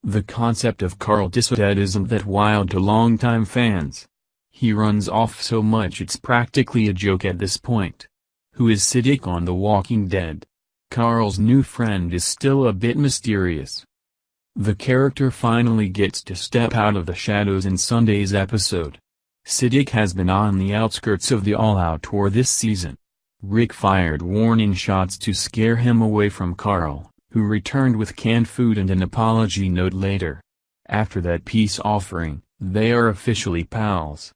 The concept of Carl dead isn't that wild to longtime fans. He runs off so much it's practically a joke at this point. Who is Siddiq on The Walking Dead? Carl's new friend is still a bit mysterious. The character finally gets to step out of the shadows in Sunday's episode. Siddiq has been on the outskirts of the all-out war this season. Rick fired warning shots to scare him away from Carl, who returned with canned food and an apology note later. After that peace offering, they are officially pals.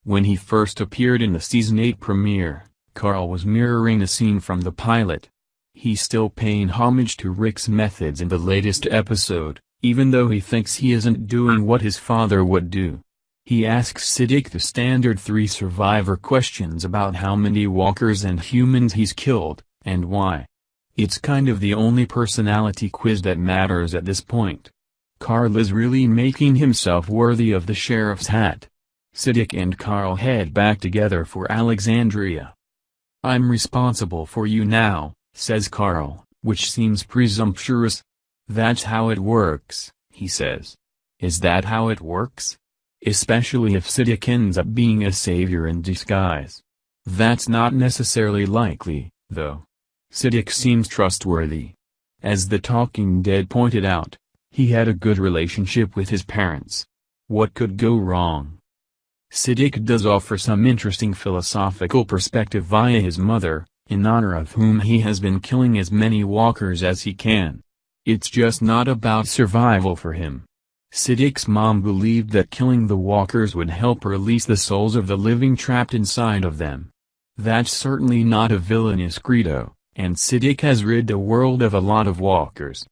When he first appeared in the Season 8 premiere, Carl was mirroring a scene from the pilot. He's still paying homage to Rick's methods in the latest episode, even though he thinks he isn't doing what his father would do. He asks Siddiq the standard 3 Survivor questions about how many walkers and humans he's killed, and why. It's kind of the only personality quiz that matters at this point. Carl is really making himself worthy of the sheriff's hat. Siddiq and Carl head back together for Alexandria. "I'm responsible for you now," says Carl, which seems presumptuous. "That's how it works," he says. Is that how it works? Especially if Siddiq ends up being a savior in disguise. That's not necessarily likely, though. Siddiq seems trustworthy. As The Talking Dead pointed out, he had a good relationship with his parents. What could go wrong? Siddiq does offer some interesting philosophical perspective via his mother, in honor of whom he has been killing as many walkers as he can. It's just not about survival for him. Siddiq's mom believed that killing the walkers would help release the souls of the living trapped inside of them. That's certainly not a villainous credo, and Siddiq has rid the world of a lot of walkers.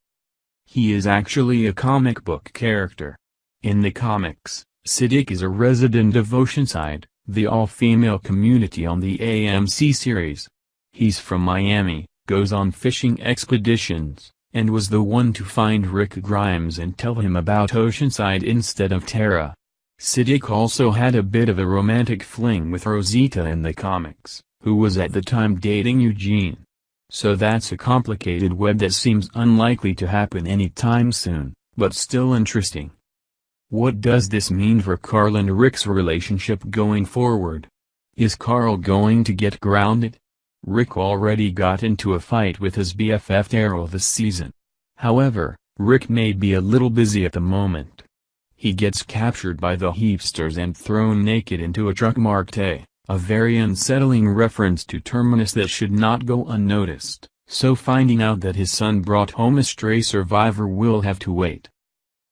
He is actually a comic book character. In the comics, Siddiq is a resident of Oceanside, the all-female community on the AMC series. He's from Miami, goes on fishing expeditions, and was the one to find Rick Grimes and tell him about Oceanside instead of Tara. Siddiq also had a bit of a romantic fling with Rosita in the comics, who was at the time dating Eugene. So that's a complicated web that seems unlikely to happen anytime soon, but still interesting. What does this mean for Carl and Rick's relationship going forward? Is Carl going to get grounded? Rick already got into a fight with his BFF Daryl this season. However, Rick may be a little busy at the moment. He gets captured by the Heapsters and thrown naked into a truck marked A, a very unsettling reference to Terminus that should not go unnoticed, so finding out that his son brought home a stray survivor will have to wait.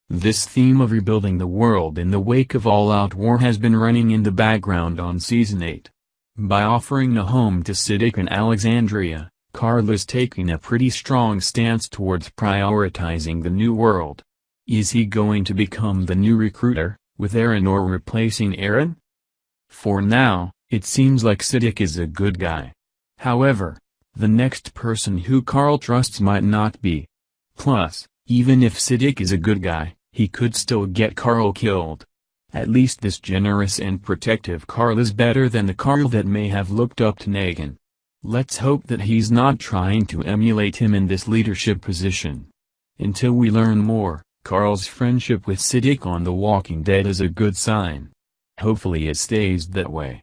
This theme of rebuilding the world in the wake of all-out war has been running in the background on Season 8. By offering a home to Siddiq and Alexandria, Carl is taking a pretty strong stance towards prioritizing the new world. Is he going to become the new recruiter, with Aaron or replacing Aaron? For now, it seems like Siddiq is a good guy. However, the next person who Carl trusts might not be. Plus, even if Siddiq is a good guy, he could still get Carl killed. At least this generous and protective Carl is better than the Carl that may have looked up to Negan. Let's hope that he's not trying to emulate him in this leadership position. Until we learn more, Carl's friendship with Siddiq on The Walking Dead is a good sign. Hopefully it stays that way.